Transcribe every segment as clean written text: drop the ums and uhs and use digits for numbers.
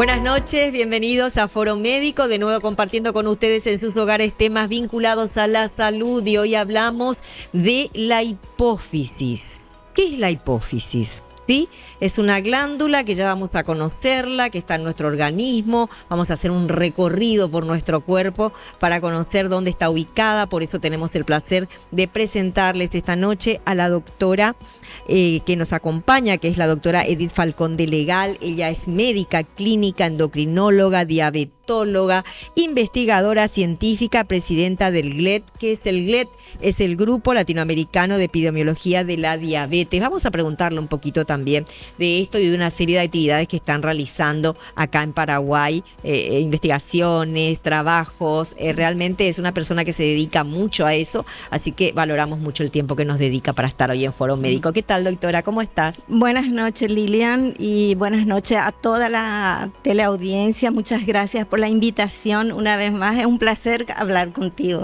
Buenas noches, bienvenidos a Foro Médico, de nuevo compartiendo con ustedes en sus hogares temas vinculados a la salud, y hoy hablamos de la hipófisis. ¿Qué es la hipófisis? ¿Sí? Es una glándula que ya vamos a conocerla, que está en nuestro organismo. Vamos a hacer un recorrido por nuestro cuerpo para conocer dónde está ubicada. Por eso tenemos el placer de presentarles esta noche a la doctora que nos acompaña, que es la doctora Edith Falcón de Legal. Ella es médica clínica, endocrinóloga, diabetóloga, investigadora científica, presidenta del GLED. ¿Qué es el GLED? Es el Grupo Latinoamericano de Epidemiología de la Diabetes. Vamos a preguntarle un poquito también de esto y de una serie de actividades que están realizando acá en Paraguay, investigaciones, trabajos. Realmente es una persona que se dedica mucho a eso, así que valoramos mucho el tiempo que nos dedica para estar hoy en Foro Médico. ¿Qué tal, doctora? ¿Cómo estás? Buenas noches, Lilian, y buenas noches a toda la teleaudiencia. Muchas gracias por la invitación una vez más. Es un placer hablar contigo.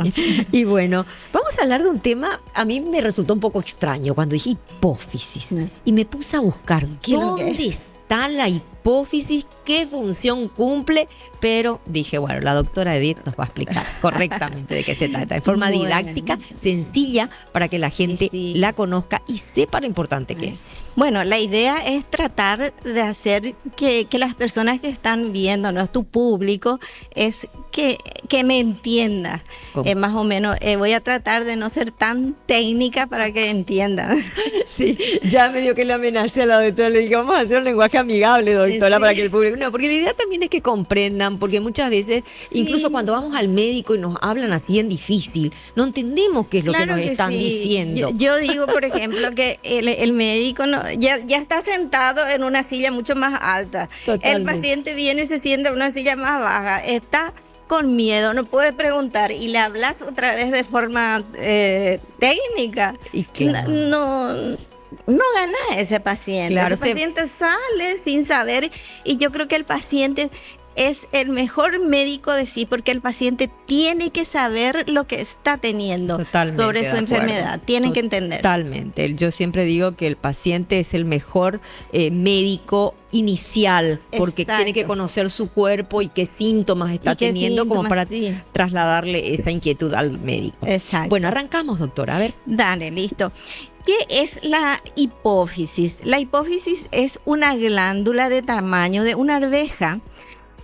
Y bueno, vamos a hablar de un tema. A mí me resultó un poco extraño cuando dije hipófisis y me puse a buscar dónde está la hipófisis, qué función cumple, pero dije, bueno, la doctora Edith nos va a explicar correctamente de qué se trata, en forma didáctica, sencilla, para que la gente la conozca y sepa lo importante que es. Bueno, la idea es tratar de hacer que las personas que están viéndonos, tu público, es que me entienda. Más o menos, voy a tratar de no ser tan técnica para que entiendan. Sí, ya me dio que le amenacé a la doctora, le dije, vamos a hacer un lenguaje amigable, doctora, para que el público... No, porque la idea también es que comprendan, porque muchas veces, incluso cuando vamos al médico y nos hablan así en difícil, no entendemos qué es lo que nos están diciendo. Yo digo, por ejemplo, que el médico ya está sentado en una silla mucho más alta. Totalmente. El paciente viene y se sienta en una silla más baja. Está con miedo, no puede preguntar y le hablas otra vez de forma técnica. Y claro, no gana ese paciente. Claro, ese paciente sale sin saber, y yo creo que el paciente es el mejor médico de sí, porque el paciente tiene que saber lo que está teniendo sobre su enfermedad, tiene que entender. Totalmente. Yo siempre digo que el paciente es el mejor médico inicial, porque tiene que conocer su cuerpo y qué síntomas está teniendo como para trasladarle esa inquietud al médico. Exacto. Bueno, arrancamos, doctora, a ver. Dale, listo. ¿Qué es la hipófisis? La hipófisis es una glándula de tamaño de una arveja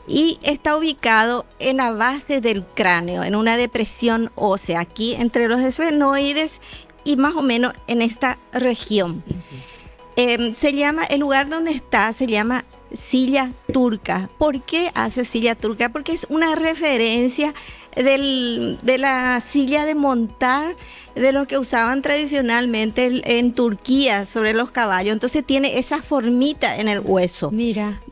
y está ubicado en la base del cráneo, en una depresión ósea, aquí entre los esfenoides y más o menos en esta región. Se llama, el lugar donde está se llama silla turca. ¿Por qué hace silla turca? Porque es una referencia de la silla de montar de los que usaban tradicionalmente en Turquía sobre los caballos. Entonces tiene esa formita en el hueso. Mira,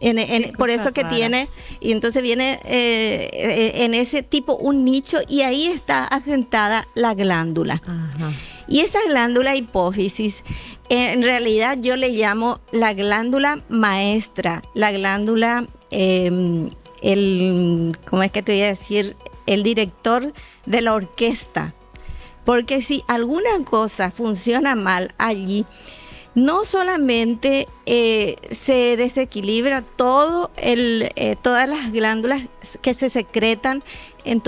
por eso que tiene, y entonces viene en ese tipo un nicho, y ahí está asentada la glándula. Ajá. Y esa glándula hipófisis, en realidad yo le llamo la glándula maestra, la glándula, ¿cómo es que te voy a decir? El director de la orquesta. Porque si alguna cosa funciona mal allí, no solamente se desequilibra todas las glándulas que se secretan en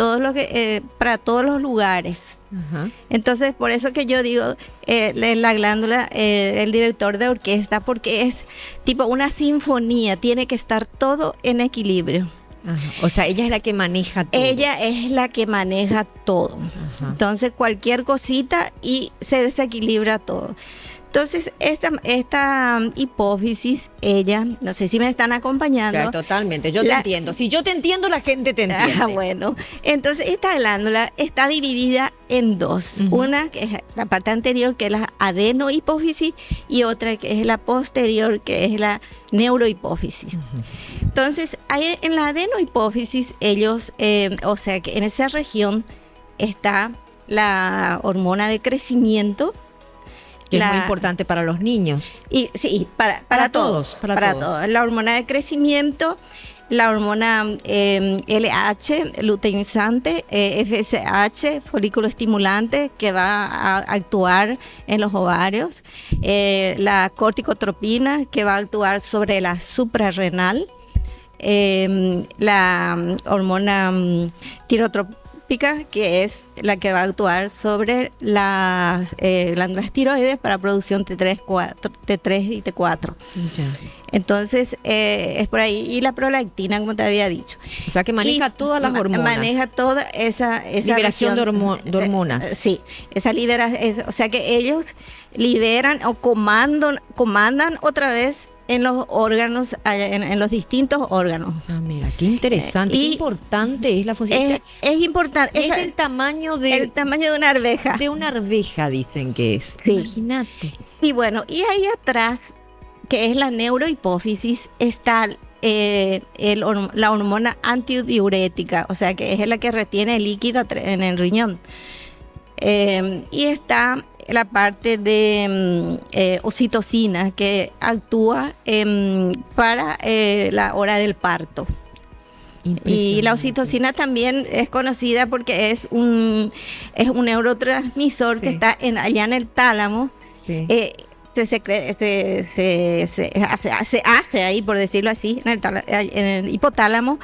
para todos los lugares. Uh-huh. Entonces, por eso que yo digo la glándula, el director de orquesta, porque es tipo una sinfonía, tiene que estar todo en equilibrio. Ajá. O sea, ella es la que maneja todo. Ella es la que maneja todo. Ajá. Entonces, cualquier cosita y se desequilibra todo. Entonces, esta hipófisis, ella, no sé si me están acompañando. Claro, totalmente, yo te entiendo. Si yo te entiendo, la gente te entiende. Bueno, entonces esta glándula está dividida en dos. Uh-huh. Una que es la parte anterior, que es la adenohipófisis, y otra que es la posterior, que es la neurohipófisis. Uh-huh. Entonces, en la adenohipófisis, ellos, o sea, que en esa región está la hormona de crecimiento, que es muy importante para los niños. Y sí, para todos. Para todos. La hormona de crecimiento, la hormona LH, luteinizante, FSH, folículo estimulante, que va a actuar en los ovarios, la corticotropina, que va a actuar sobre la suprarrenal, la hormona tirotrópica, que es la que va a actuar sobre las glándulas tiroides para producción T3 y T4. Ya. Entonces, es por ahí. Y la prolactina, como te había dicho. O sea, que maneja todas las hormonas. Maneja toda esa liberación de hormonas. Sí, esa liberación. O sea, que ellos liberan o comandan otra vez en los órganos, en los distintos órganos. Ah, mira, qué interesante, qué importante es la función. Es importante. Es el tamaño de una arveja. De una arveja, dicen que es. Sí. Imagínate. Y bueno, y ahí atrás, que es la neurohipófisis, está la hormona antidiurética, o sea, que es la que retiene el líquido en el riñón. Y está la parte de oxitocina, que actúa para la hora del parto. Y la oxitocina también es conocida porque es un neurotransmisor, sí, que está allá en el tálamo. Sí. Se hace ahí, por decirlo así, en el hipotálamo,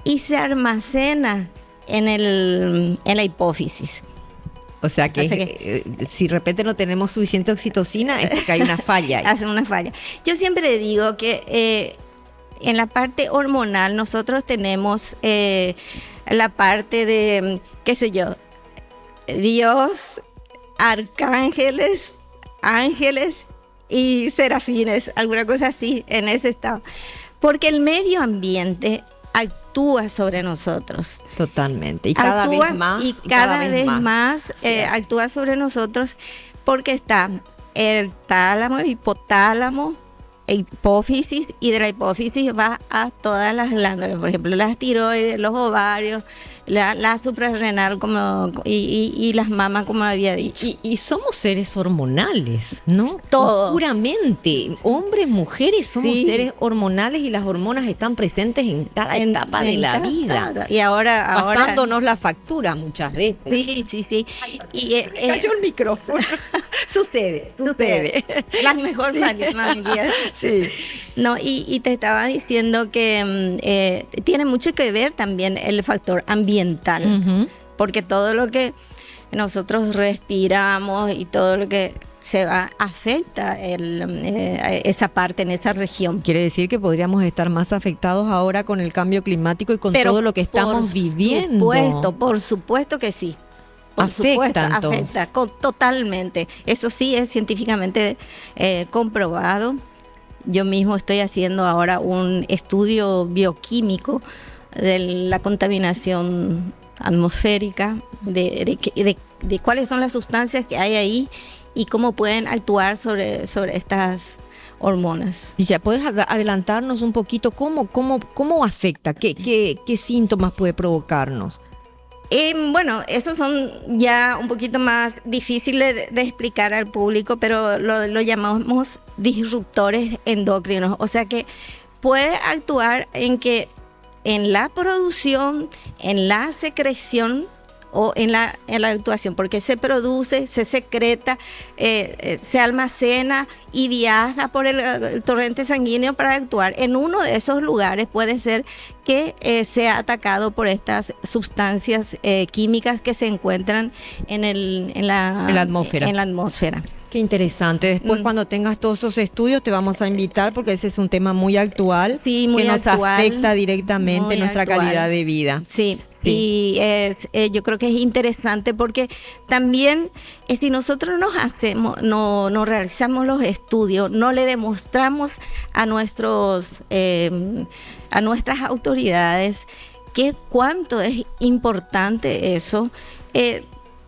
y se almacena en la hipófisis. O sea que si de repente no tenemos suficiente oxitocina, es porque hay una falla ahí. Hace una falla. Yo siempre digo que en la parte hormonal nosotros tenemos la parte de, qué sé yo, Dios, arcángeles, ángeles y serafines, alguna cosa así, en ese estado. Porque el medio ambiente actúa sobre nosotros. Totalmente. Y cada vez más. Y cada vez más actúa sobre nosotros, porque está el tálamo, el hipotálamo, hipófisis, y de la hipófisis va a todas las glándulas, por ejemplo, las tiroides, los ovarios, la suprarrenal y las mamas, como había dicho. Y somos seres hormonales, ¿no? Todo. Puramente. Sí. Hombres, mujeres, somos seres hormonales, y las hormonas están presentes en cada etapa de la vida. Y ahora pasándonos la factura muchas veces. Sí. Cayó el micrófono. Sucede. La mejor familia. Sí. No, y te estaba diciendo que tiene mucho que ver también el factor ambiental, porque todo lo que nosotros respiramos y todo lo que se va afecta esa parte en esa región. Quiere decir que podríamos estar más afectados ahora con el cambio climático y con todo lo que estamos viviendo. Por supuesto que sí. Afecta totalmente. Eso sí es científicamente comprobado. Yo mismo estoy haciendo ahora un estudio bioquímico de la contaminación atmosférica, de cuáles son las sustancias que hay ahí y cómo pueden actuar sobre estas hormonas. Y ya puedes adelantarnos un poquito cómo afecta, qué síntomas puede provocarnos. Bueno, esos son ya un poquito más difíciles de explicar al público, pero lo llamamos disruptores endocrinos. O sea que puede actuar en la producción, en la secreción o en la actuación, porque se produce, se secreta, se almacena y viaja por el torrente sanguíneo para actuar. En uno de esos lugares puede ser que sea atacado por estas sustancias químicas que se encuentran en la atmósfera. Qué interesante. Después, cuando tengas todos esos estudios, te vamos a invitar, porque ese es un tema muy actual, que nos afecta directamente en nuestra calidad de vida. Sí. Y yo creo que es interesante, porque también si nosotros no realizamos los estudios, no le demostramos a nuestras autoridades cuánto es importante eso.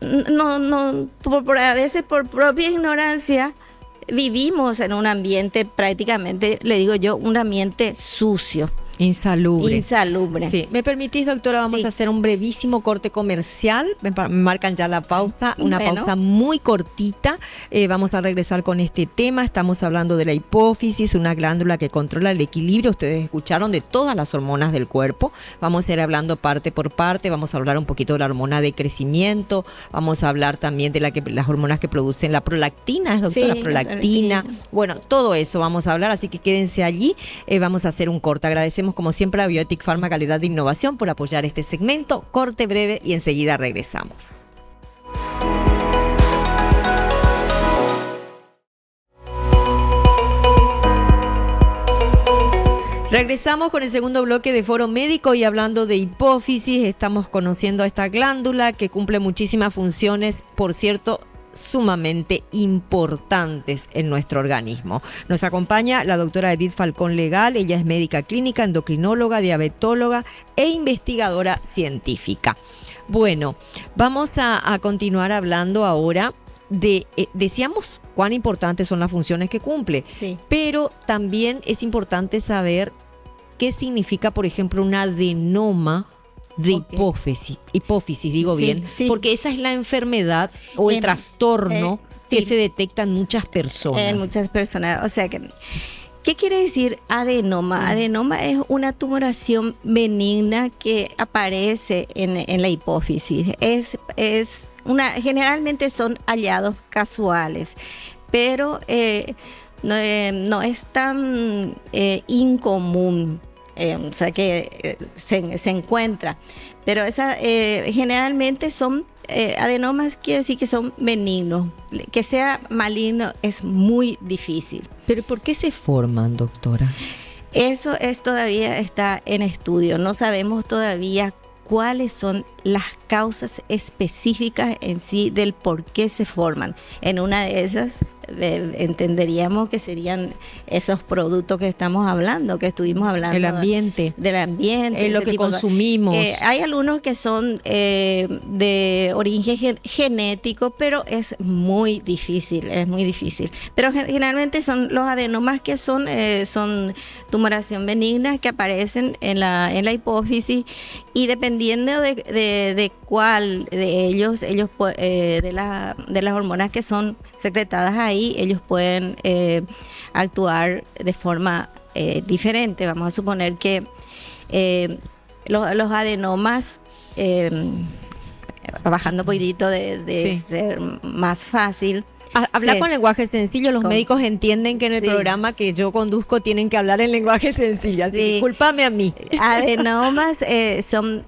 A veces por propia ignorancia vivimos en un ambiente prácticamente, le digo yo, un ambiente sucio. Insalubre. Sí. ¿Me permitís, doctora? Vamos a hacer un brevísimo corte comercial. Me marcan ya la pausa, una pausa muy cortita. Vamos a regresar con este tema. Estamos hablando de la hipófisis, una glándula que controla el equilibrio. Ustedes escucharon de todas las hormonas del cuerpo. Vamos a ir hablando parte por parte. Vamos a hablar un poquito de la hormona de crecimiento. Vamos a hablar también de las hormonas que producen la prolactina, ¿es, doctora? Sí, prolactina. Bueno, todo eso vamos a hablar, así que quédense allí. Vamos a hacer un corte. Agradecemos agradecemos como siempre a Biotic Pharma Calidad de Innovación por apoyar este segmento. Corte breve y enseguida regresamos. Regresamos con el segundo bloque de Foro Médico y hablando de hipófisis, estamos conociendo a esta glándula que cumple muchísimas funciones, por cierto, sumamente importantes en nuestro organismo. Nos acompaña la doctora Edith Falcón Legal, ella es médica clínica, endocrinóloga, diabetóloga e investigadora científica. Bueno, vamos a continuar hablando ahora de, decíamos cuán importantes son las funciones que cumple, Sí. pero también es importante saber qué significa, por ejemplo, un adenoma de hipófisis, digo Sí, bien, sí. porque esa es la enfermedad o el trastorno que sí. se detecta en muchas personas. En muchas personas, o sea que... ¿Qué quiere decir adenoma? Adenoma es una tumoración benigna que aparece en la hipófisis. Generalmente son hallados casuales, pero no es tan incomún. O sea que se encuentra, pero generalmente son adenomas, quiere decir que son benignos. Que sea maligno es muy difícil. ¿Pero por qué se forman, doctora? Eso todavía está en estudio. No sabemos todavía cuáles son las causas específicas en sí del por qué se forman. En una de esas entenderíamos que serían esos productos que estamos hablando, que estuvimos hablando. El ambiente. Del ambiente. Es lo que consumimos. Hay algunos que son de origen genético, pero es muy difícil. Pero generalmente son los adenomas que son tumoración benigna que aparecen en la hipófisis, y dependiendo de cuál de ellos de las hormonas que son secretadas ahí, ellos pueden actuar de forma diferente. Vamos a suponer que los adenomas, bajando un poquitito de ser más fácil. Hablar Sí. con lenguaje sencillo, los médicos entienden que en el Sí. programa que yo conduzco tienen que hablar en lenguaje sencillo, así que Sí. discúlpame a mí. Adenomas son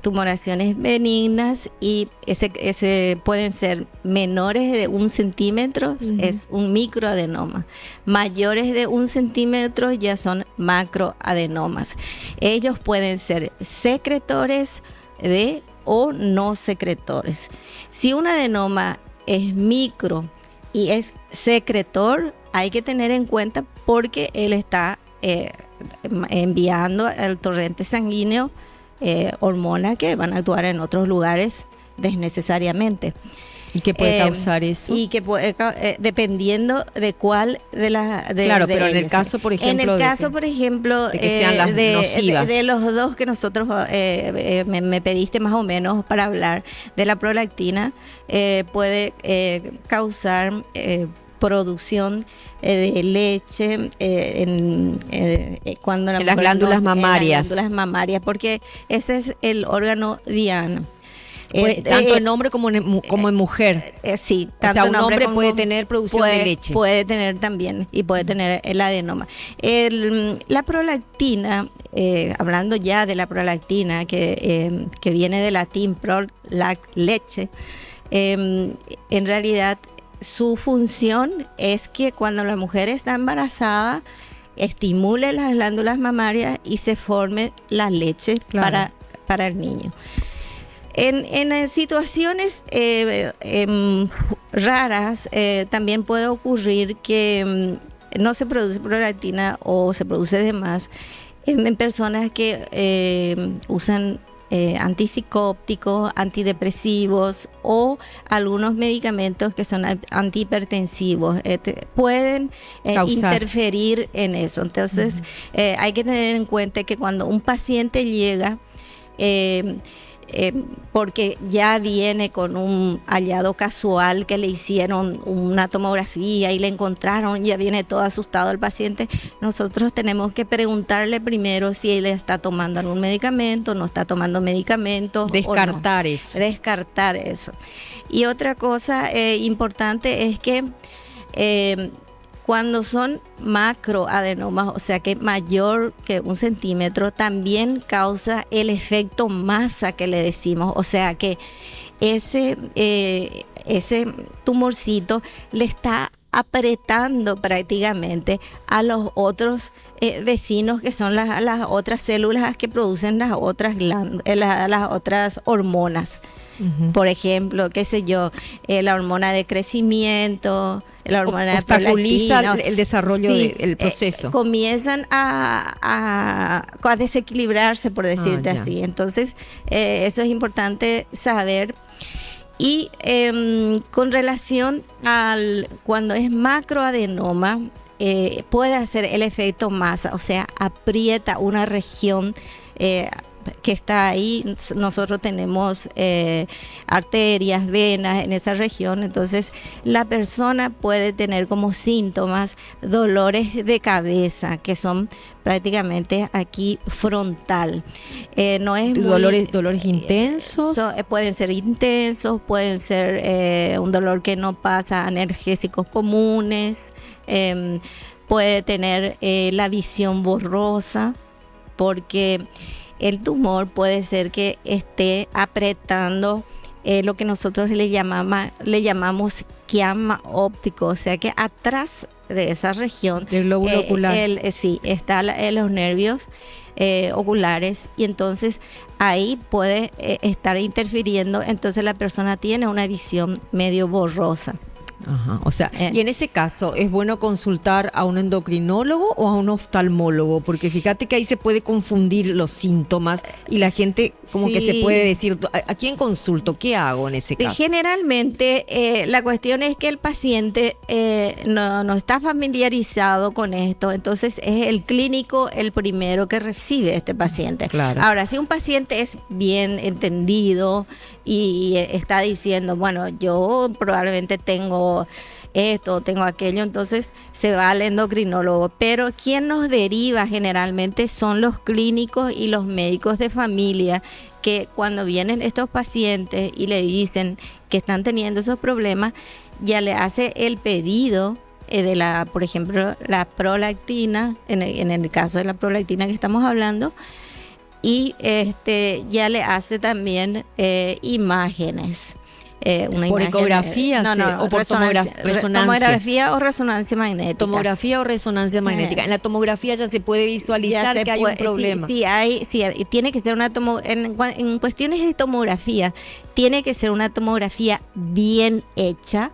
tumoraciones benignas y ese pueden ser menores de 1 centímetro, es un microadenoma. Mayores de 1 centímetro ya son macroadenomas. Ellos pueden ser secretores o no secretores. Si un adenoma es micro y es secretor, hay que tener en cuenta porque él está enviando al torrente sanguíneo hormonas que van a actuar en otros lugares desnecesariamente. ¿Y qué puede causar eso? Y que puede, dependiendo de cuál de las... Claro, pero en el caso, por ejemplo... de que sean las nocivas. De los dos que nosotros me pediste más o menos para hablar de la prolactina, puede causar producción de leche cuando en las glándulas mamarias. En las glándulas mamarias, porque ese es el órgano diana. Tanto en hombre como en mujer. Sí, tanto o sea, un hombre puede tener producción de leche. Puede tener también, y puede tener el adenoma. La prolactina, hablando ya de la prolactina, que viene del latín leche, en realidad su función es que cuando la mujer está embarazada, estimule las glándulas mamarias y se forme la leche, claro, para el niño. En situaciones raras también puede ocurrir que no se produce prolactina o se produce de más en personas que usan antipsicóticos, antidepresivos o algunos medicamentos que son antihipertensivos. Pueden interferir en eso. Entonces, hay que tener en cuenta que cuando un paciente llega... porque ya viene con un hallado casual que le hicieron una tomografía y le encontraron, ya viene todo asustado el paciente, nosotros tenemos que preguntarle primero si él está tomando algún medicamento, no está tomando medicamentos. Descartar o no. eso. Descartar eso. Y otra cosa importante es que Cuando son macroadenomas, o sea que mayor que 1 centímetro, también causa el efecto masa que le decimos. O sea que ese tumorcito le está apretando prácticamente a los otros vecinos, que son las otras células que producen las otras las otras hormonas. Por ejemplo, qué sé yo, la hormona de crecimiento, la hormona obstaculiza prolactina, el desarrollo sí, del proceso. Comienzan a desequilibrarse, por decirte así. Entonces, eso es importante saber. Y con relación al cuando es macroadenoma, puede hacer el efecto masa, o sea, aprieta una región que está ahí. Nosotros tenemos arterias, venas en esa región, entonces la persona puede tener como síntomas dolores de cabeza, que son prácticamente aquí frontal. No es dolores intensos. Pueden ser intensos, pueden ser un dolor que no pasa, analgésicos comunes, puede tener la visión borrosa, porque el tumor puede ser que esté apretando lo que nosotros le llamamos quiasma óptico, o sea que atrás de esa región del glóbulo ocular. Sí, está los nervios oculares, y entonces ahí puede estar interfiriendo, entonces la persona tiene una visión medio borrosa. Ajá, o sea, y en ese caso, ¿es bueno consultar a un endocrinólogo o a un oftalmólogo? Porque fíjate que ahí se puede confundir los síntomas y la gente como que se puede decir, ¿a quién consulto? ¿Qué hago en ese caso? Generalmente la cuestión es que el paciente no está familiarizado con esto, entonces es el clínico el primero que recibe este paciente. Claro. Ahora, si un paciente es bien entendido y está diciendo, bueno, yo probablemente tengo esto, tengo aquello, entonces se va al endocrinólogo. Pero quien nos deriva generalmente son los clínicos y los médicos de familia, que cuando vienen estos pacientes y le dicen que están teniendo esos problemas, ya le hace el pedido de por ejemplo, la prolactina, en el caso de la prolactina que estamos hablando, y ya le hace también imágenes. Por ecografía o por tomografía o resonancia magnética. Tomografía o resonancia magnética. En la tomografía ya se puede visualizar que hay un problema. Sí, tiene que ser en cuestiones de tomografía, tiene que ser una tomografía bien hecha.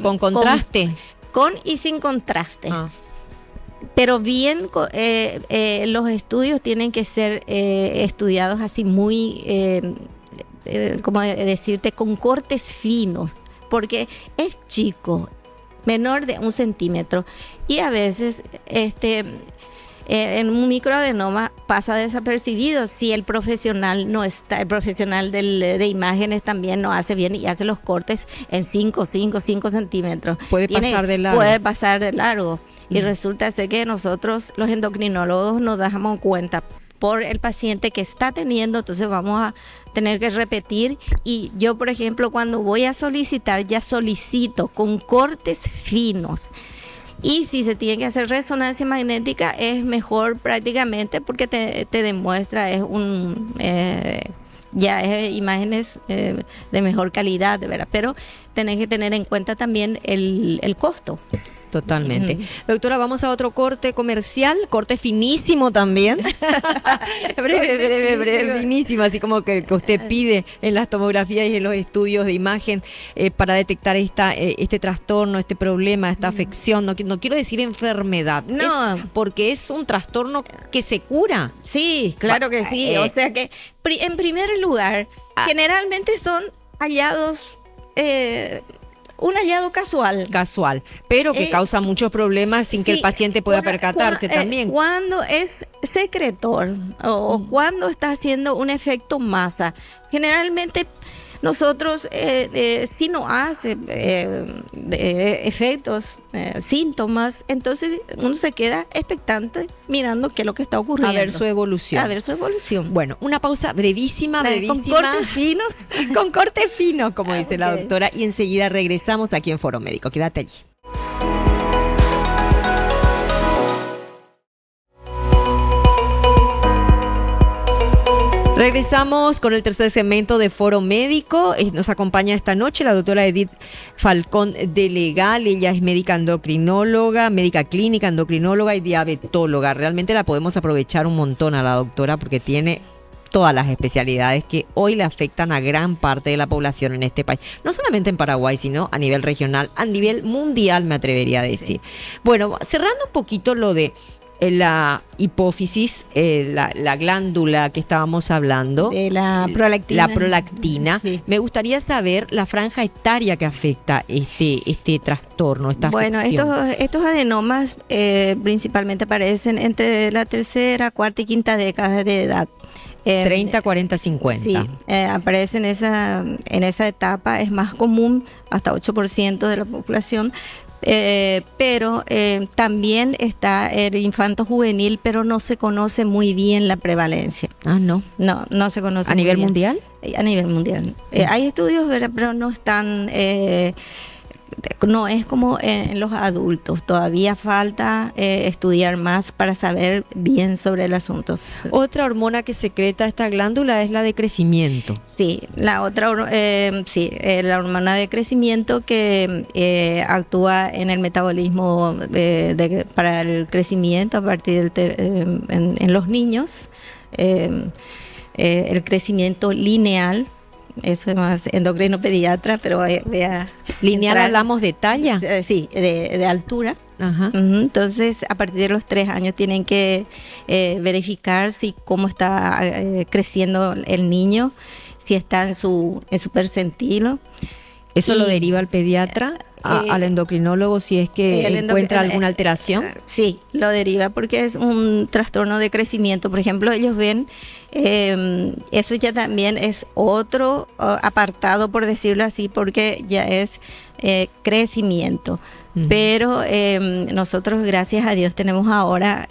¿Con contraste? Con y sin contraste. Pero bien, los estudios tienen que ser estudiados así muy... como decirte, con cortes finos, porque es chico, menor de 1 centímetro, y a veces en un microadenoma pasa desapercibido si el profesional no está, el profesional de imágenes también no hace bien y hace los cortes en 5 centímetros. Puede pasar de largo. Y resulta ser que nosotros, los endocrinólogos, nos damos cuenta por el paciente que está teniendo, entonces vamos a tener que repetir. Y yo, por ejemplo, cuando voy a solicitar, ya solicito con cortes finos. Y si se tiene que hacer resonancia magnética, es mejor prácticamente, porque te demuestra, ya es imágenes de mejor calidad, de verdad. Pero tenés que tener en cuenta también el costo. Totalmente. Doctora, vamos a otro corte comercial, corte finísimo también. breve, finísimo, así como que usted pide en las tomografías y en los estudios de imagen para detectar este trastorno, este problema, esta afección. No quiero decir enfermedad, porque es un trastorno que se cura. Sí, claro que sí. O sea que, en primer lugar, generalmente son hallados... un hallado casual, pero que causa muchos problemas sin que el paciente pueda percatarse también. Cuando es secretor o cuando está haciendo un efecto masa, generalmente nosotros si no hace efectos, síntomas, entonces uno se queda expectante mirando qué es lo que está ocurriendo. A ver su evolución. Bueno, una pausa brevísima. Con cortes finos. Con cortes finos, como dice la doctora, y enseguida regresamos aquí en Foro Médico. Quédate allí. Regresamos con el tercer segmento de Foro Médico. Nos acompaña esta noche la doctora Edith Falcón de Legal. Ella es médica endocrinóloga, médica clínica, endocrinóloga y diabetóloga. Realmente la podemos aprovechar un montón a la doctora porque tiene todas las especialidades que hoy le afectan a gran parte de la población en este país. No solamente en Paraguay, sino a nivel regional, a nivel mundial, me atrevería a decir. Sí. Bueno, cerrando un poquito lo de la hipófisis, la glándula que estábamos hablando. De la prolactina. La prolactina. Sí. Me gustaría saber la franja etaria que afecta este trastorno, esta afección. Bueno, estos adenomas principalmente aparecen entre la tercera, cuarta y quinta década de edad. 30, 40, 50. Sí, aparece en esa etapa, es más común, hasta 8% de la población. Pero también está el infanto juvenil, pero no se conoce muy bien la prevalencia. No se conoce. ¿A nivel mundial? A nivel mundial. Hay estudios, ¿verdad? Pero no están, no es como en los adultos. Todavía falta estudiar más para saber bien sobre el asunto. Otra hormona que secreta esta glándula es la de crecimiento. Sí, la otra, la hormona de crecimiento que actúa en el metabolismo para el crecimiento a partir en los niños. El crecimiento lineal. Eso es más endocrino pediatra, pero vea. ¿Lineal hablamos de talla? Sí, de altura. Ajá. Entonces, a partir de los 3 años tienen que verificar cómo está creciendo el niño, si está en su percentilo. ¿Eso lo deriva el pediatra al endocrinólogo si es que encuentra alguna alteración? Sí, lo deriva porque es un trastorno de crecimiento. Por ejemplo, ellos ven, eso ya también es otro apartado, por decirlo así, porque ya es crecimiento. Pero nosotros, gracias a Dios, tenemos ahora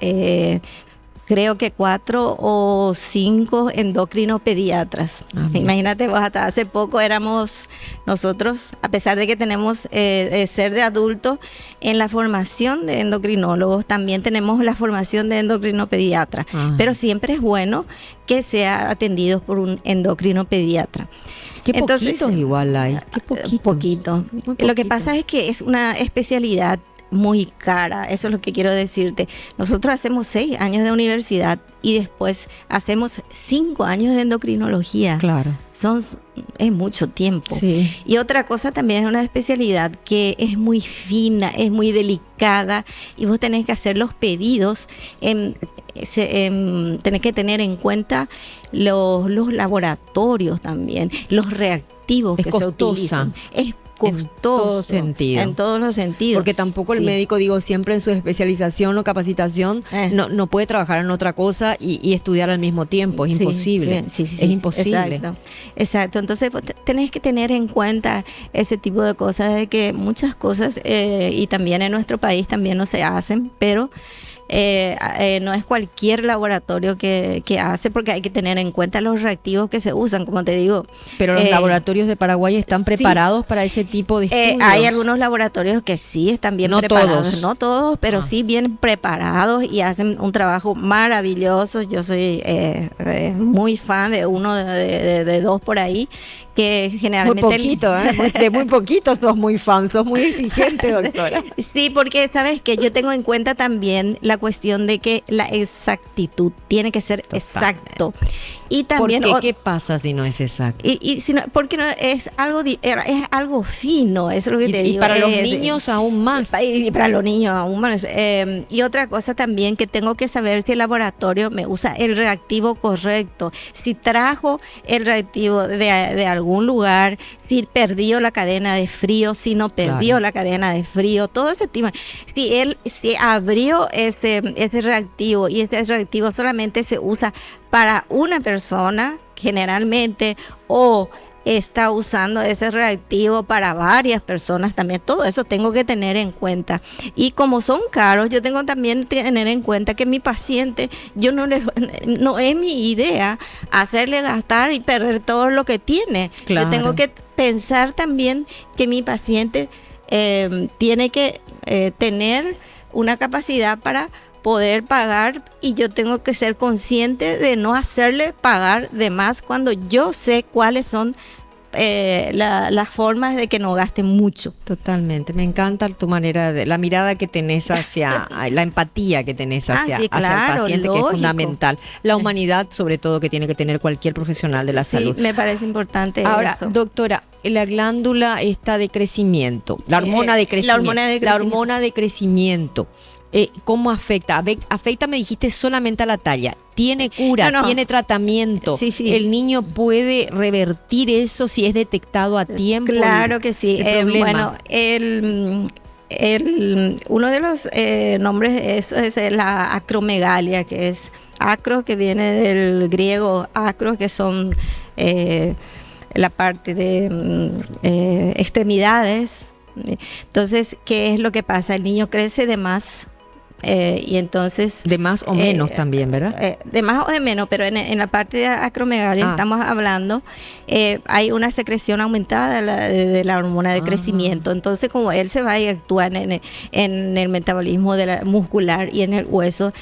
creo que 4 o 5 endocrinopediatras. Imagínate vos, hasta hace poco éramos nosotros, a pesar de que tenemos ser de adultos, en la formación de endocrinólogos también tenemos la formación de endocrinopediatra. Pero siempre es bueno que sea atendidos por un endocrinopediatra. Qué poquitos igual hay. Qué poquito. Lo que pasa es que es una especialidad muy cara, eso es lo que quiero decirte. Nosotros hacemos 6 años de universidad y después hacemos 5 años de endocrinología. Claro. Es mucho tiempo. Sí. Y otra cosa también es una especialidad que es muy fina, es muy delicada y vos tenés que hacer los pedidos, tenés que tener en cuenta los laboratorios también, los reactivos que se utilizan. Es costoso en todos los sentidos. Porque tampoco el médico, siempre en su especialización o capacitación no puede trabajar en otra cosa y estudiar al mismo tiempo. Es imposible. Es imposible. Exacto. Entonces tenés que tener en cuenta ese tipo de cosas, de que muchas cosas, y también en nuestro país también no se hacen, pero no es cualquier laboratorio que hace, porque hay que tener en cuenta los reactivos que se usan, como te digo. Pero los laboratorios de Paraguay están preparados para ese tipo de estudios. Hay algunos laboratorios que sí están bien preparados. No todos, pero sí bien preparados y hacen un trabajo maravilloso. Yo soy muy fan de uno de 2 por ahí, que generalmente... Muy poquito, de muy poquito sos muy fan, sos muy exigente, doctora. Sí, porque sabes que yo tengo en cuenta también la cuestión de que la exactitud tiene que ser exacto. Y también, ¿por qué? ¿Qué pasa si no es exacto? Y si no, porque no es algo fino, eso es lo que te digo. Y para los niños aún más. Y para los niños aún más. Y otra cosa también, que tengo que saber si el laboratorio me usa el reactivo correcto, si trajo el reactivo de algún lugar, si perdió la cadena de frío, si no perdió la cadena de frío, todo ese tema. Si abrió ese reactivo y ese reactivo solamente se usa para una persona generalmente, o está usando ese reactivo para varias personas también. Todo eso tengo que tener en cuenta. Y como son caros, yo tengo también que tener en cuenta que mi paciente, no es mi idea hacerle gastar y perder todo lo que tiene. Claro. Yo tengo que pensar también que mi paciente tiene que tener una capacidad para poder pagar, y yo tengo que ser consciente de no hacerle pagar de más cuando yo sé cuáles son las formas de que no gaste mucho. Totalmente, me encanta tu manera, la mirada que tenés hacia, la empatía que tenés hacia, sí, claro, hacia el paciente, lógico. que es fundamental. La humanidad, sobre todo, que tiene que tener cualquier profesional de la salud. Sí, me parece importante. Ahora, eso. doctora, la glándula está de crecimiento, la hormona de crecimiento. La hormona de crecimiento. ¿Cómo afecta? Afecta, me dijiste, solamente a la talla. ¿Tiene cura? No. ¿Tiene tratamiento? Sí, sí. ¿El niño puede revertir eso si es detectado a tiempo? Claro que sí. Bueno, uno de los nombres es la acromegalia, que es acro, que viene del griego acro, que son la parte de extremidades. Entonces, ¿qué es lo que pasa? El niño crece de más. Y entonces de más o menos también, ¿verdad? De más o de menos, pero en la parte de acromegalia estamos hablando, hay una secreción aumentada de la hormona de crecimiento. Entonces, como él se va y actúa en el metabolismo muscular y en el hueso,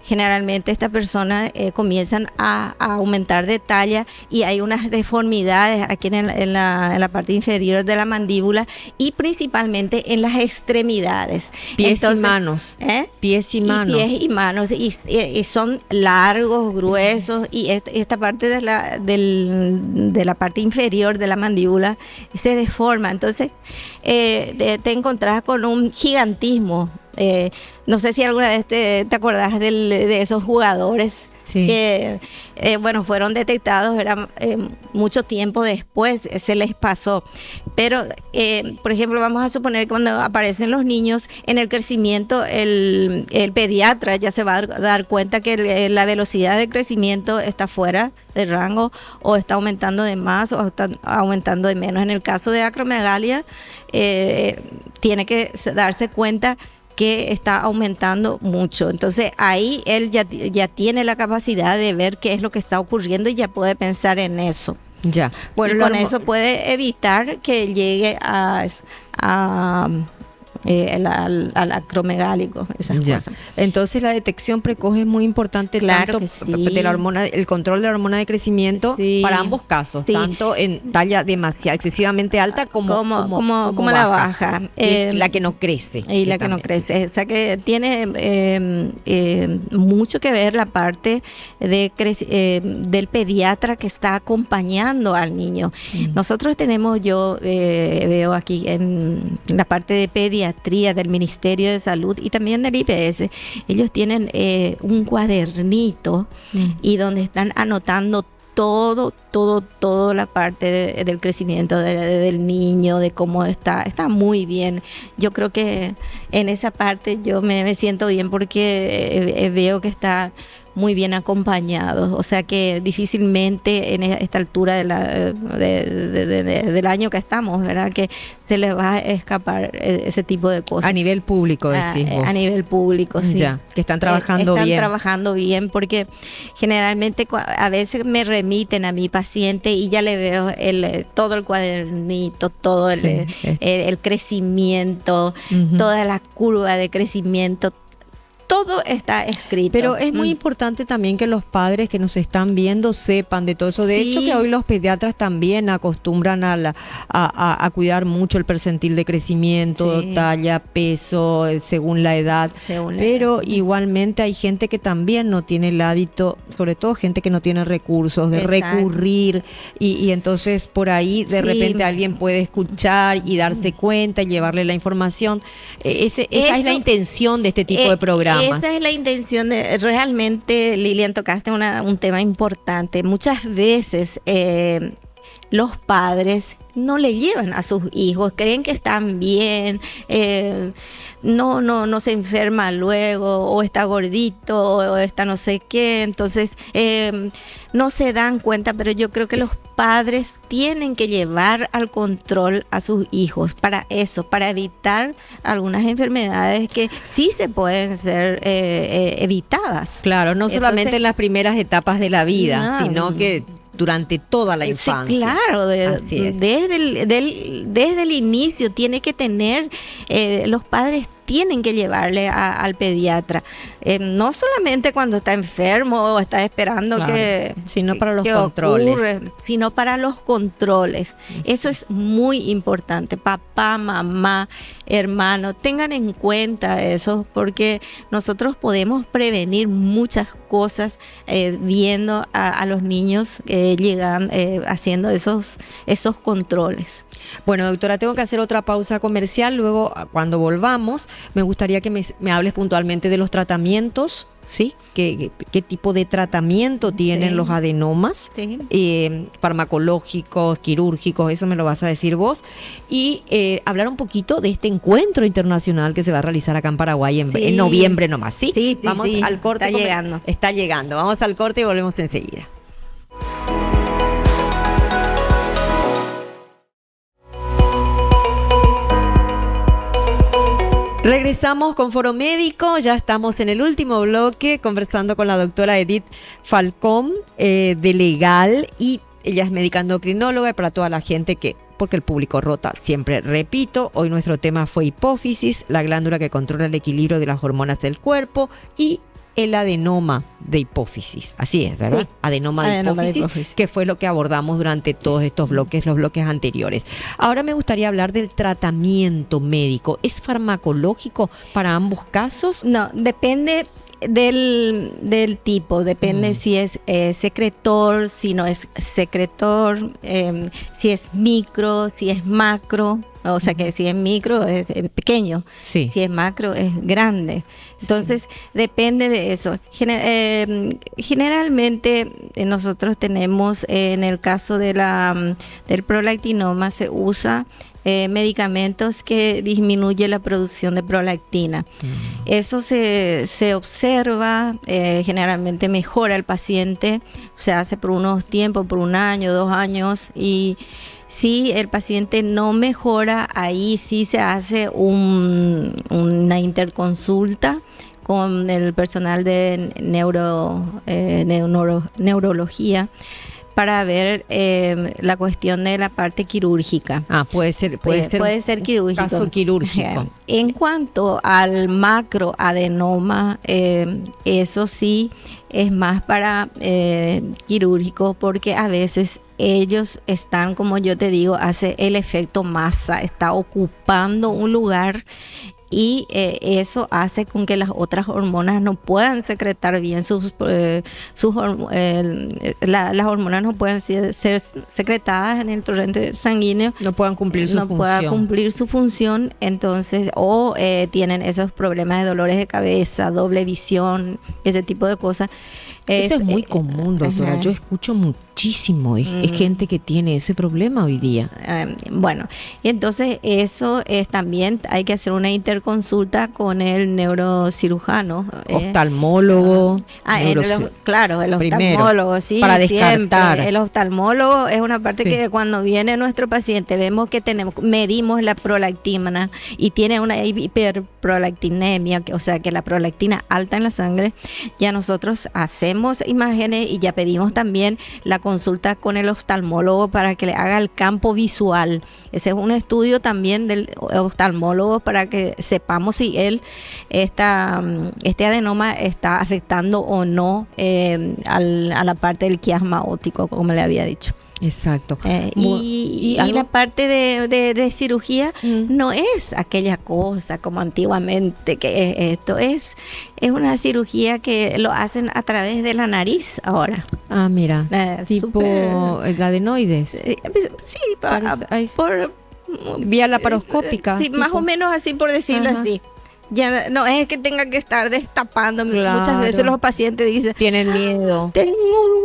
generalmente estas personas comienzan a aumentar de talla, y hay unas deformidades aquí en la parte inferior de la mandíbula, y principalmente en las extremidades. Pies y manos. Pies y manos. Pies y manos, y son largos, gruesos, y esta parte de la parte inferior de la mandíbula se deforma. Entonces te encontrás con un gigantismo. No sé si alguna vez te acordás de esos jugadores. Sí. Que fueron detectados, mucho tiempo después se les pasó. Pero, por ejemplo, vamos a suponer que cuando aparecen los niños en el crecimiento, el pediatra ya se va a dar cuenta que la velocidad de crecimiento está fuera de rango, o está aumentando de más o está aumentando de menos. En el caso de acromegalia, tiene que darse cuenta que está aumentando mucho. Entonces ahí él ya tiene la capacidad de ver qué es lo que está ocurriendo, y ya puede pensar en eso. Ya. Bueno, y con eso puede evitar que llegue al acromegálico, esas cosas. Entonces la detección precoz es muy importante, claro, tanto que sí, de la hormona, el control de la hormona de crecimiento, sí, para ambos casos, sí, tanto en talla excesivamente alta como la baja, la que no crece, y la que no crece. O sea que tiene mucho que ver la parte del pediatra que está acompañando al niño. Nosotros tenemos, yo veo aquí en la parte de pediatría del Ministerio de Salud y también del IPS, ellos tienen un cuadernito y donde están anotando todo la parte del crecimiento del niño, de cómo está muy bien. Yo creo que en esa parte yo me siento bien, porque veo que está muy bien acompañado, o sea que difícilmente en esta altura del año que estamos, ¿verdad?, que se les va a escapar ese tipo de cosas. A nivel público, decís vos. A nivel público, sí. Ya, que están trabajando bien. Están trabajando bien, porque generalmente a veces me remiten a mi paciente y ya le veo todo el cuadernito, todo el crecimiento, toda la curva de crecimiento. Todo está escrito. Pero es muy importante también que los padres que nos están viendo sepan de todo eso. De hecho, que hoy los pediatras también acostumbran a cuidar mucho el percentil de crecimiento, talla, peso, según la edad. Pero igualmente hay gente que también no tiene el hábito, sobre todo gente que no tiene recursos, de recurrir. Y entonces por ahí de repente alguien puede escuchar y darse cuenta y llevarle la información. Esa es la intención de este tipo de programas. Esa es la intención realmente, Lilian, tocaste un tema importante. Muchas veces los padres no le llevan a sus hijos, creen que están bien, no se enferma luego, o está gordito, o está no sé qué, entonces no se dan cuenta. Pero yo creo que los padres tienen que llevar al control a sus hijos para eso, para evitar algunas enfermedades que sí se pueden ser evitadas. Claro, no solamente en las primeras etapas de la vida, sino que durante toda la infancia. Sí, claro, desde el inicio tiene que tener, los padres tienen que llevarle al pediatra. No solamente cuando está enfermo o está esperando sino para los controles. Sino para los controles. Eso es muy importante. Papá, mamá, hermano, tengan en cuenta eso, porque nosotros podemos prevenir muchas cosas viendo a los niños llegan haciendo esos controles. Bueno, doctora, tengo que hacer otra pausa comercial. Luego, cuando volvamos, me gustaría que me hables puntualmente de los tratamientos, ¿sí? ¿Qué tipo de tratamiento tienen los adenomas? Sí. Farmacológicos, quirúrgicos, eso me lo vas a decir vos. Y hablar un poquito de este encuentro internacional que se va a realizar acá en Paraguay en noviembre nomás, ¿sí? Sí, vamos al corte. Está llegando. Está llegando. Vamos al corte y volvemos enseguida. Regresamos con Foro Médico, ya estamos en el último bloque conversando con la doctora Edith Falcón de Legal, y ella es médica endocrinóloga, y para toda la gente porque el público rota, siempre repito, hoy nuestro tema fue hipófisis, la glándula que controla el equilibrio de las hormonas del cuerpo, y el adenoma de hipófisis. Así es, ¿verdad? Sí. Adenoma de hipófisis, que fue lo que abordamos durante todos estos bloques, los bloques anteriores. Ahora me gustaría hablar del tratamiento médico. ¿Es farmacológico para ambos casos? No, depende del tipo, depende si es secretor, si no es secretor, si es micro, si es macro. O sea que si es micro es pequeño, si es macro es grande. Entonces depende de eso. Generalmente nosotros tenemos, en el caso del prolactinoma, se usa medicamentos que disminuyen la producción de prolactina. Eso se observa, generalmente mejora el paciente, se hace por unos tiempos, por 1 año, 2 años, y si el paciente no mejora, ahí sí se hace una interconsulta con el personal de neurología para ver la cuestión de la parte quirúrgica. Puede ser quirúrgico. Caso quirúrgico. En cuanto al macroadenoma, eso sí es más para quirúrgico, porque a veces ellos están, como yo te digo, hace el efecto masa, está ocupando un lugar, y eso hace con que las otras hormonas no puedan secretar bien las hormonas no pueden ser secretadas en el torrente sanguíneo, no puedan cumplir su función, entonces tienen esos problemas de dolores de cabeza, doble visión, ese tipo de cosas. Eso es muy común, doctora. Yo escucho muchísimo de gente que tiene ese problema hoy día. Bueno, entonces eso es también, hay que hacer una interconsulta con el neurocirujano. Oftalmólogo. El oftalmólogo, primero, sí, para descartar. Siempre. El oftalmólogo es una parte que cuando viene nuestro paciente, vemos que medimos la prolactina y tiene una hiperprolactinemia, o sea que la prolactina alta en la sangre, ya nosotros hacemos imágenes y ya pedimos también la consulta con el oftalmólogo para que le haga el campo visual. Ese es un estudio también del oftalmólogo para que sepamos si este adenoma está afectando o no a la parte del quiasma óptico, como le había dicho. Exacto. Y la parte de cirugía no es aquella cosa como antiguamente, que esto es una cirugía que lo hacen a través de la nariz ahora. Mira, tipo el adenoides. Sí, por vía laparoscópica. Sí, más o menos así, por decirlo así. Ya no es que tenga que estar destapando. Claro. Muchas veces los pacientes dicen, tienen miedo. Tengo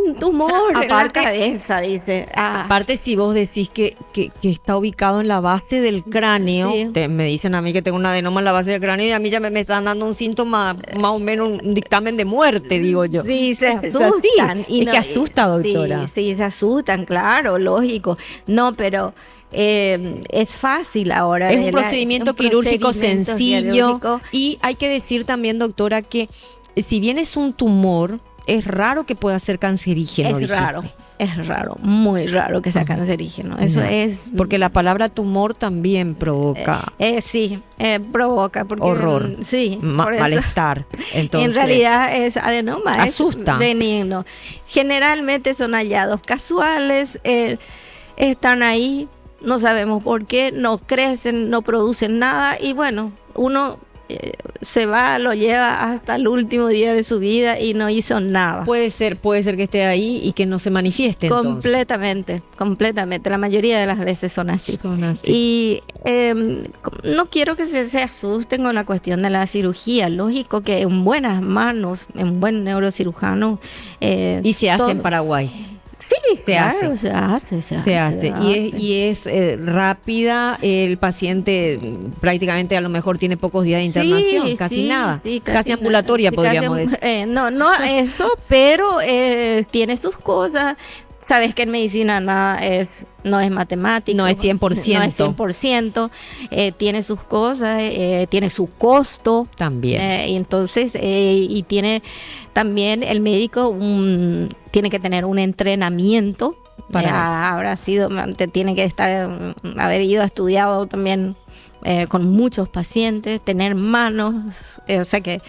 un tumor en la cabeza, dice. Aparte, si vos decís que está ubicado en la base del cráneo, me dicen a mí que tengo un adenoma en la base del cráneo, y a mí ya me están dando un síntoma, más o menos un dictamen de muerte, digo yo. Sí, se asustan. Es que asusta, doctora. Sí, se asustan, claro, lógico. No, pero es fácil ahora. Es un procedimiento quirúrgico sencillo. Y hay que decir también, doctora, que si bien es un tumor, es raro que pueda ser cancerígeno. Es raro, muy raro que sea cancerígeno. Eso es... Porque la palabra tumor también provoca... sí, provoca. Porque, horror. Sí. Malestar. Entonces, en realidad es adenoma. Asusta. Es benigno. Generalmente son hallados casuales, están ahí, no sabemos por qué, no crecen, no producen nada y bueno, uno... se va, lo lleva hasta el último día de su vida y no hizo nada. Puede ser que esté ahí y que no se manifieste. Completamente. La mayoría de las veces son así. Y no quiero que se asusten con la cuestión de la cirugía. Lógico que en buenas manos, en buen neurocirujano. Y se hace en Paraguay. Sí, se hace. Y es rápida, el paciente prácticamente a lo mejor tiene pocos días de internación, casi nada, casi ambulatoria podríamos decir. No eso, pero tiene sus cosas. Sabes que en medicina no es matemático. No es 100%. No es 100%. Tiene sus cosas, tiene su costo. También. Y entonces, y tiene también el médico tiene que tener un entrenamiento. Tiene que haber ido estudiado también con muchos pacientes, tener manos, o sea que...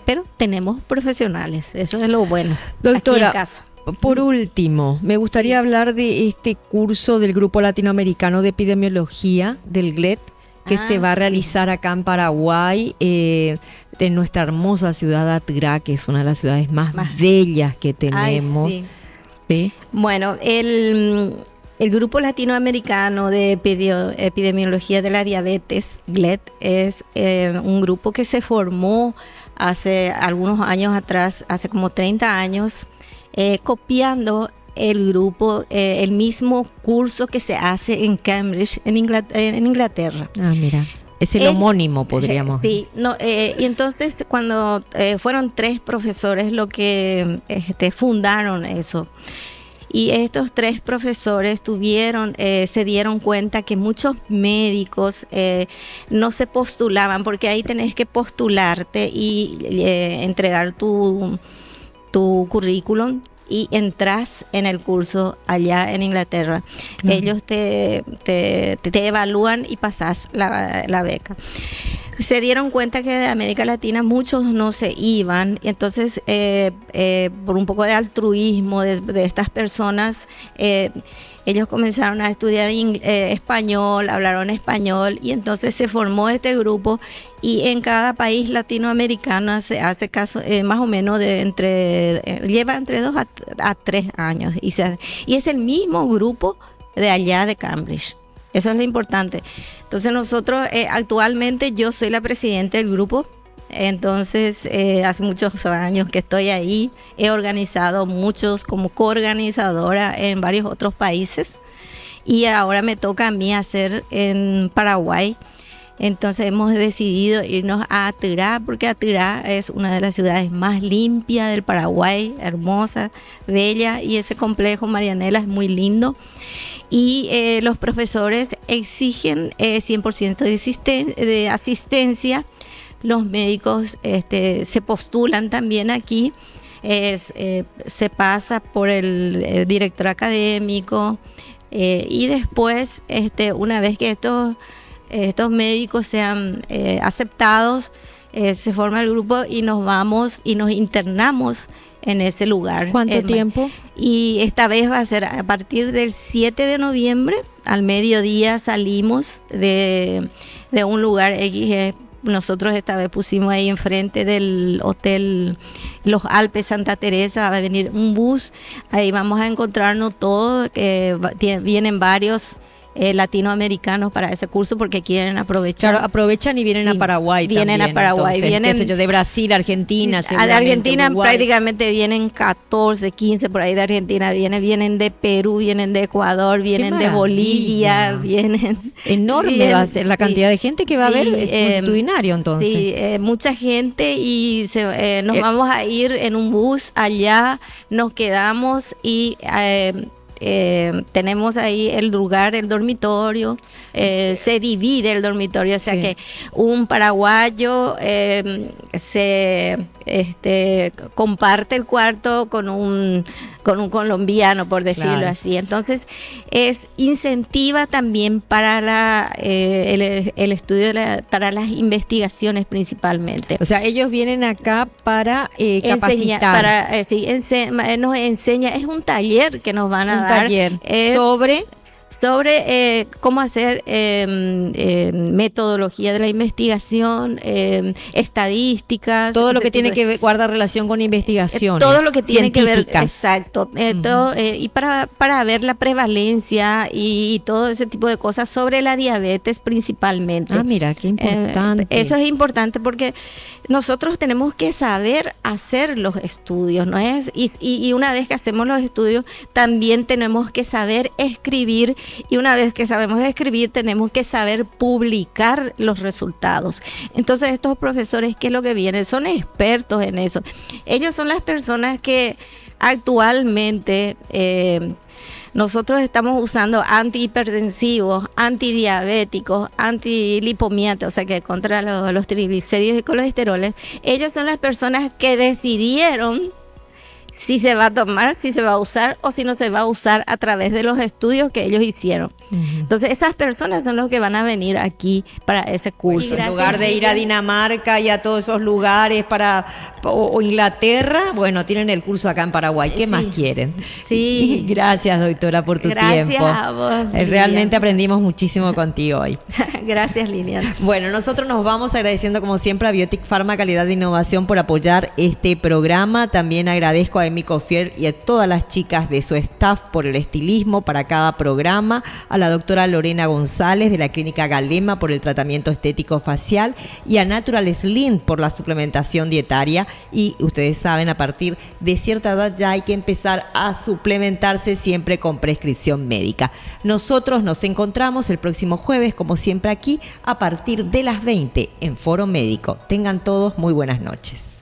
pero tenemos profesionales, eso es lo bueno. Doctora, aquí en casa. Por último, me gustaría hablar de este curso del Grupo Latinoamericano de Epidemiología del GLET que se va a realizar acá en Paraguay, en nuestra hermosa ciudad Atrá, que es una de las ciudades más bellas que tenemos. ¿Sí? Bueno, el Grupo Latinoamericano de Epidemiología de la Diabetes, GLET, es un grupo que se formó hace algunos años atrás, hace como 30 años, copiando el grupo, el mismo curso que se hace en Cambridge, en Inglaterra. Ah, mira. Es el homónimo, podríamos. Sí, y entonces cuando fueron 3 profesores lo que fundaron eso. Y estos 3 profesores se dieron cuenta que muchos médicos no se postulaban, porque ahí tenés que postularte y entregar tu currículum y entras en el curso allá en Inglaterra. Ellos te evalúan y pasás la beca. Se dieron cuenta que de América Latina muchos no se iban, entonces por un poco de altruismo de estas personas, ellos comenzaron a estudiar español, hablaron español y entonces se formó este grupo y en cada país latinoamericano se hace caso más o menos lleva entre 2 a 3 años y es el mismo grupo de allá de Cambridge. Eso es lo importante. Entonces nosotros actualmente yo soy la presidenta del grupo. Entonces hace muchos años que estoy ahí. He organizado muchos como coorganizadora en varios otros países. Y ahora me toca a mí hacer en Paraguay. Entonces hemos decidido irnos a Atirá, porque Atirá es una de las ciudades más limpias del Paraguay, hermosa, bella, y ese complejo Marianela es muy lindo. Y los profesores exigen 100% de asistencia. Los médicos se postulan también aquí. Se pasa por el director académico y después, una vez que estos médicos sean aceptados, se forma el grupo y nos vamos y nos internamos en ese lugar. ¿Cuánto tiempo? Y esta vez va a ser a partir del 7 de noviembre, al mediodía salimos de un lugar X. Nosotros esta vez pusimos ahí enfrente del hotel Los Alpes Santa Teresa, va a venir un bus, ahí vamos a encontrarnos todos, vienen varios latinoamericanos para ese curso porque quieren aprovechar. Claro, aprovechan y vienen a Paraguay. Vienen también, a Paraguay. Entonces, vienen, qué sé yo, de Brasil, Argentina. Sí, de Argentina Uruguay. Prácticamente vienen 14, 15 por ahí de Argentina. Vienen de Perú, vienen de Ecuador, vienen de Bolivia. Vienen. Enorme va a ser la cantidad de gente que va a haber. Es multitudinario entonces. Sí, mucha gente y nos vamos a ir en un bus allá. Nos quedamos y tenemos ahí el lugar, el dormitorio, se divide el dormitorio, o sea que un paraguayo se comparte el cuarto con un colombiano, por decirlo así. Entonces, incentiva también para el estudio, para las investigaciones principalmente. O sea, ellos vienen acá para capacitar. Nos enseña, es un taller que nos van a dar. Sobre cómo hacer metodología de la investigación, estadísticas. Todo lo que tiene que guardar relación con investigaciones. Todo lo que tiene que ver, exacto. Todo, y para ver la prevalencia y todo ese tipo de cosas sobre la diabetes principalmente. Ah, mira, qué importante. Eso es importante porque nosotros tenemos que saber hacer los estudios, ¿no es? Y una vez que hacemos los estudios, también tenemos que saber escribir. Y una vez que sabemos escribir, tenemos que saber publicar los resultados. Entonces, estos profesores, ¿qué es lo que vienen? Son expertos en eso. Ellos son las personas que actualmente nosotros estamos usando antihipertensivos, antidiabéticos, antilipomiantes, o sea que contra los triglicéridos y colesteroles. Ellos son las personas que decidieron si se va a tomar, si se va a usar o si no se va a usar a través de los estudios que ellos hicieron. Entonces esas personas son los que van a venir aquí para ese curso. En lugar de ir a Dinamarca y a todos esos lugares o Inglaterra, bueno, tienen el curso acá en Paraguay. ¿Qué más quieren? Sí. Gracias, doctora, por tu tiempo. Gracias a vos, Lilian. Realmente aprendimos muchísimo contigo hoy. Gracias, Lilian. Bueno, nosotros nos vamos agradeciendo como siempre a Biotic Pharma Calidad de Innovación por apoyar este programa. También agradezco a Emi Cofier y a todas las chicas de su staff por el estilismo para cada programa, a la doctora Lorena González de la Clínica Galema por el tratamiento estético facial y a Natural Slim por la suplementación dietaria. Y ustedes saben, a partir de cierta edad ya hay que empezar a suplementarse siempre con prescripción médica. Nosotros nos encontramos el próximo jueves, como siempre aquí, a partir de las 20 en Foro Médico. Tengan todos muy buenas noches.